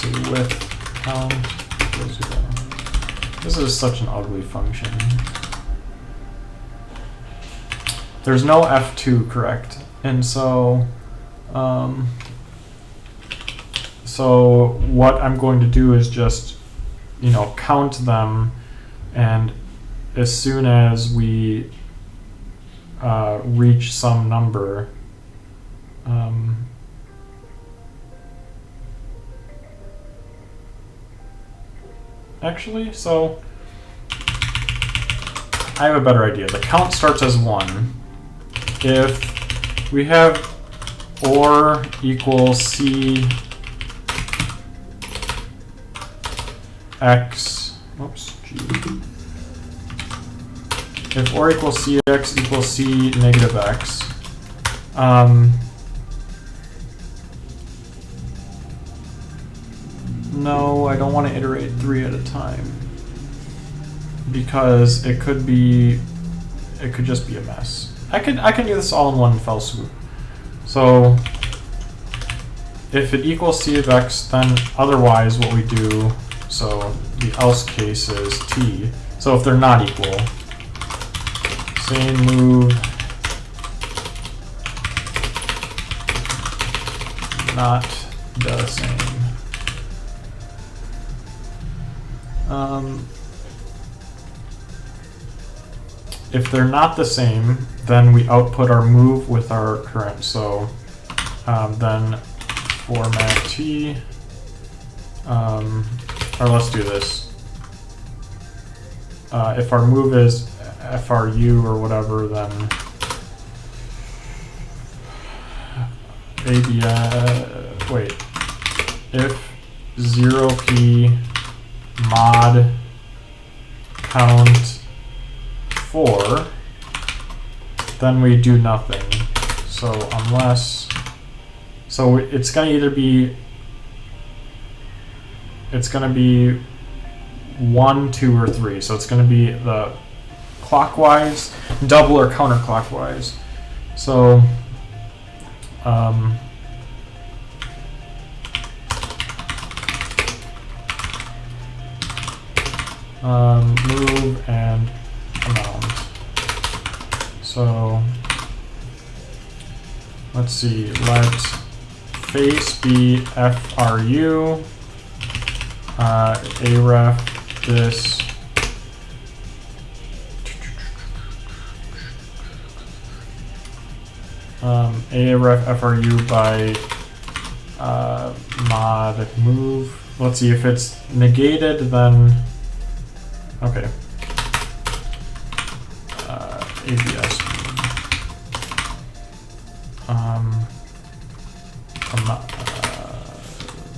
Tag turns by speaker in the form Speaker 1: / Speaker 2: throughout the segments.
Speaker 1: see, width count equals 0. This is such an ugly function. There's no f2, correct? And so, so what I'm going to do is just, you know, count them, and as soon as we reach some number, actually, so I have a better idea. The count starts as 1. If we have or equals c x, oops, g. If or equals cx equals c negative x, no, I don't want to iterate 3 at a time, because it could just be a mess. I can do this all in one fell swoop. So if it equals c of x, then otherwise what we do, so the else case is t. So if they're not equal, same move, not the same. If they're not the same, then we output our move with our current. So then format t, or let's do this. If our move is FRU or whatever, then wait, if 0p mod count 4, then we do nothing. So unless, so it's going to either be, it's going to be 1, 2, or 3. So it's going to be the clockwise, double, or counterclockwise. So move and amount. So let's see, let face be FRU, aref this aref FRU by mod move. Let's see, if it's negated, then okay. ABS.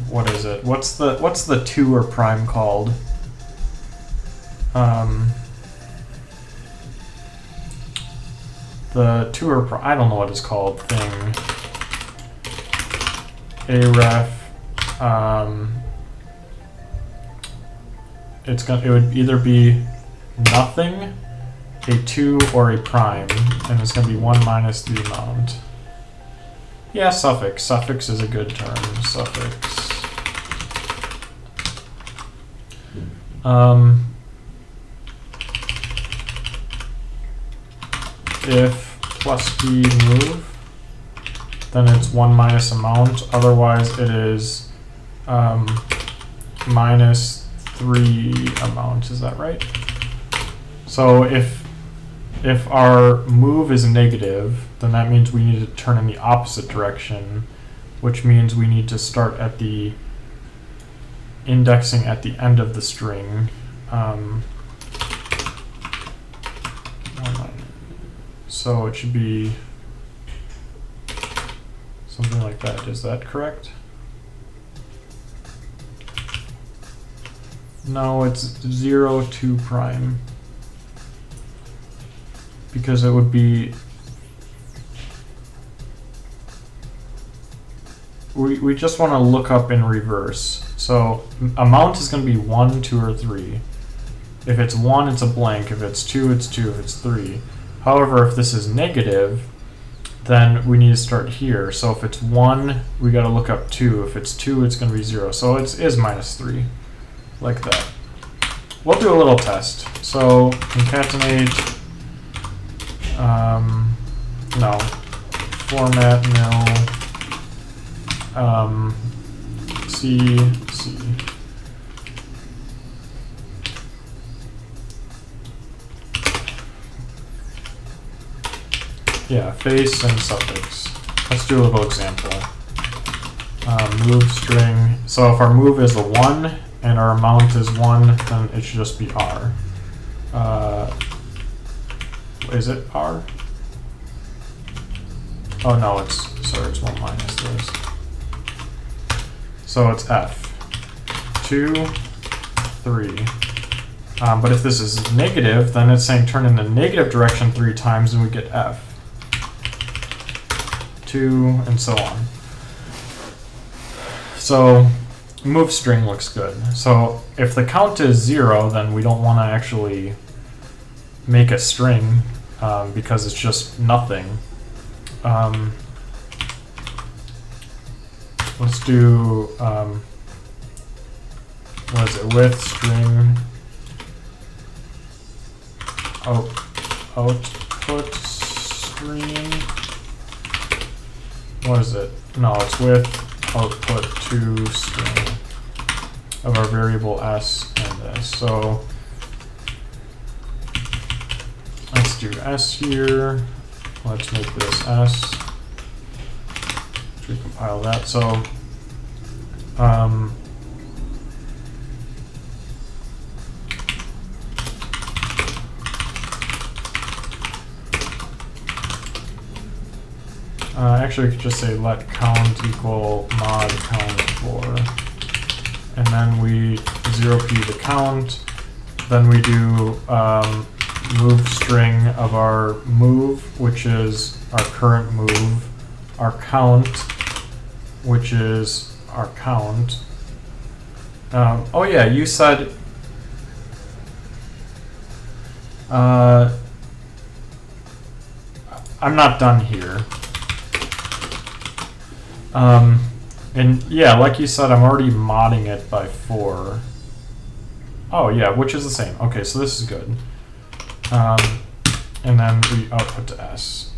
Speaker 1: What is it? What's the 2 or prime called? The 2 or prime, I don't know what it's called. Thing. Aref. It would either be nothing, a 2, or a prime, and it's going to be 1 minus the amount. Yeah, suffix. Suffix is a good term. Suffix. If plus b move, then it's 1 minus amount. Otherwise, it is minus 3 amount. Is that right? So if our move is negative, then that means we need to turn in the opposite direction, which means we need to start at the indexing at the end of the string. So it should be something like that. Is that correct? No, it's 0, 2 prime. Because it would be, we just want to look up in reverse. So amount is going to be 1, 2, or 3. If it's 1, it's a blank. If it's 2, it's 2. If it's 3. However, if this is negative, then we need to start here. So if it's 1, we got to look up 2. If it's 2, it's going to be 0. So it is -3, like that. We'll do a little test. So concatenate, no, format nil, C. Yeah, face and suffix. Let's do a little example. Move string. So if our move is a 1 and our amount is 1, then it should just be R. Is it R? Oh no, it's 1 minus this. So it's F. 2, 3. But if this is negative, then it's saying turn in the negative direction 3 times and we get F. 2, and so on. So move string looks good. So if the count is 0, then we don't want to actually make a string because it's just nothing. Let's do what is it, with string output string. What is it? No, it's with output to string of our variable s and this. So let's do s here. Let's make this s. Let's recompile that. So actually, we could just say let count equal mod count 4, and then we 0p the count. Then we do move string of our move, which is our current move, our count, which is our count. Oh yeah, you said I'm not done here. And yeah, like you said, I'm already modding it by 4. Oh yeah, which is the same. Okay, so this is good. And then we output to S.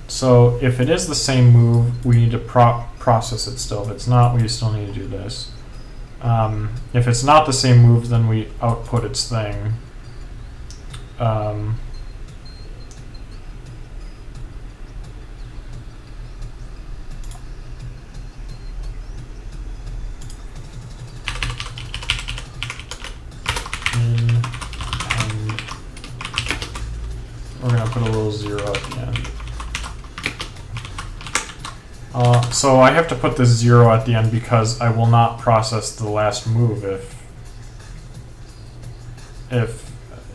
Speaker 1: So if it is the same move, we need to process it still. If it's not, we still need to do this. If it's not the same move, then we output its thing. And we're going to put a little 0 at the end. So I have to put this 0 at the end because I will not process the last move if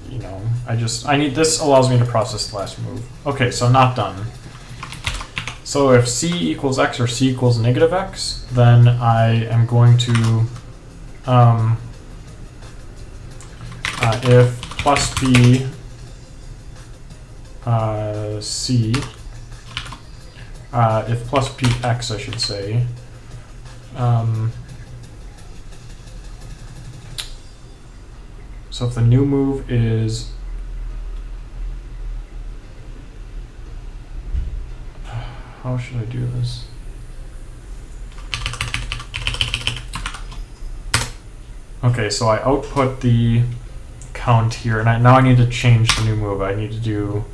Speaker 1: you know, I need this allows me to process the last move. Okay, so not done. So if c equals x or c equals negative x, then I am going to if plus p c. If plus px, I should say. So if the new move is how should I do this? Okay, so I output the count here, and now I need to change the new move. I need to do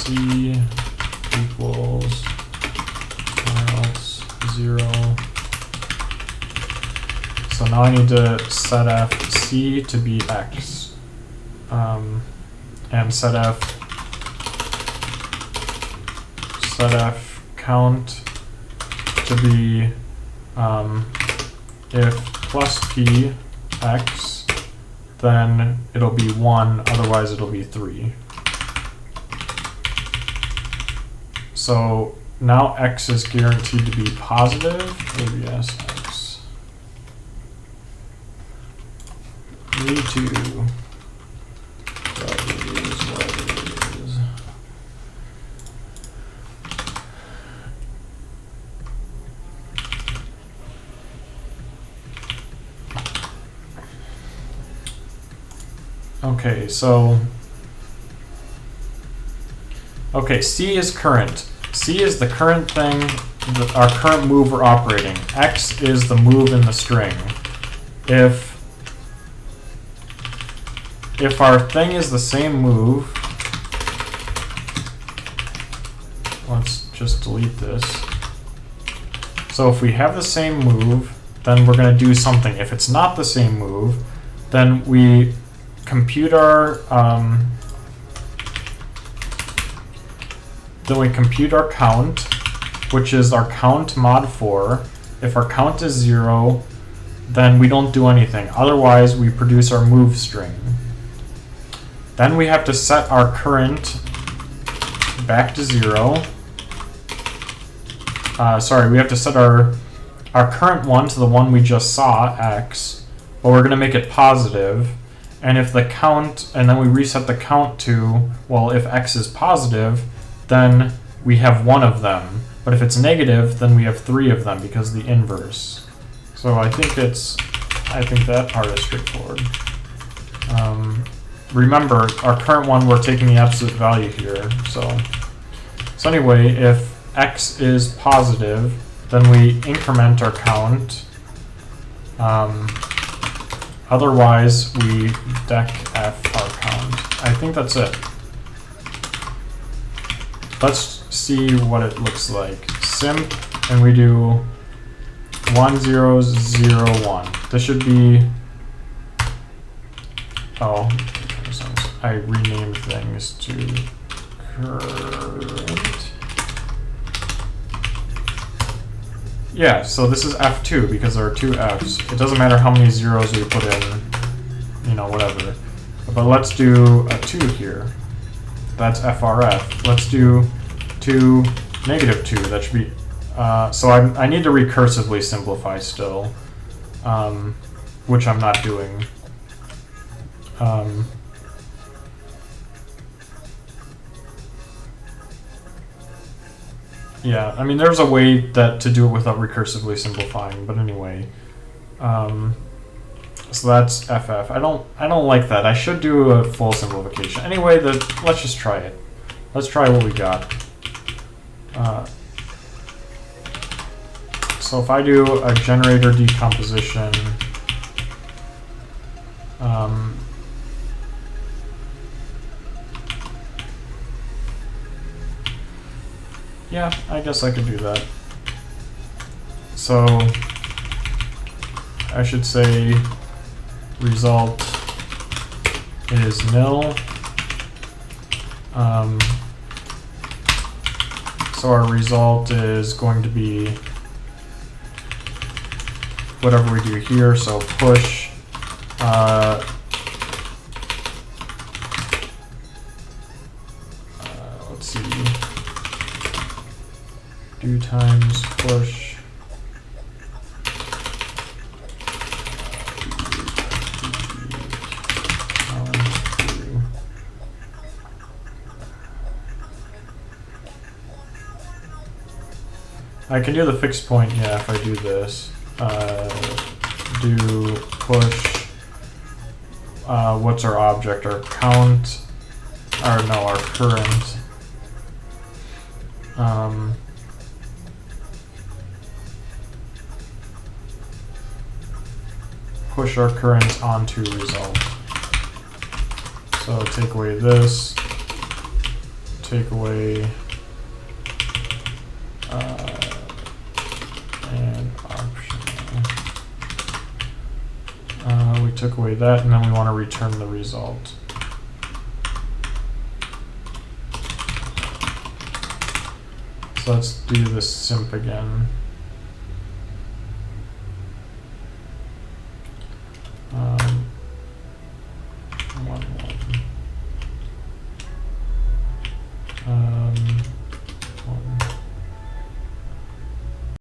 Speaker 1: c equals else 0. So now I need to set f c to be x, and set f count to be if plus p x, then it'll be 1, otherwise it'll be 3. So now x is guaranteed to be positive. ABS x. V2. That is what it is. Okay, so C is current. C is the current thing, our current move we're operating. X is the move in the string. If our thing is the same move, let's just delete this. So if we have the same move, then we're going to do something. If it's not the same move, then we compute our count, which is our count mod 4. If our count is 0, then we don't do anything. Otherwise, we produce our move string. Then we have to set our current back to 0. Sorry, we have to set our current one to the one we just saw, x, but we're going to make it positive. And if the count, and then we reset the count to, well, if x is positive, then we have one of them. But if it's negative, then we have 3 of them because the inverse. So I think that part is straightforward. Remember, our current one, we're taking the absolute value here. So anyway, if x is positive, then we increment our count. Otherwise, we decf our count. I think that's it. Let's see what it looks like. Simp, and we do 1001. This should be, oh, I renamed things to current. Yeah, so this is F2 because there are 2 Fs. It doesn't matter how many zeros we put in, you know, whatever. But let's do a 2 here. That's FRF. Let's do 2, -2. That should be, so I need to recursively simplify still, which I'm not doing. Yeah, I mean, there's a way to do it without recursively simplifying, but anyway. So that's FF. I don't like that. I should do a full simplification. Anyway, let's just try it. Let's try what we got. So if I do a generator decomposition, yeah, I guess I could do that. So I should say result is nil. So our result is going to be whatever we do here. So push let's see, do times push I can do the fixed point, yeah, if I do this. Do push, what's our object? Our count, or no, our current. Push our current onto result. So take away this, take away and optional. We took away that, and then we want to return the result. So let's do the simp again.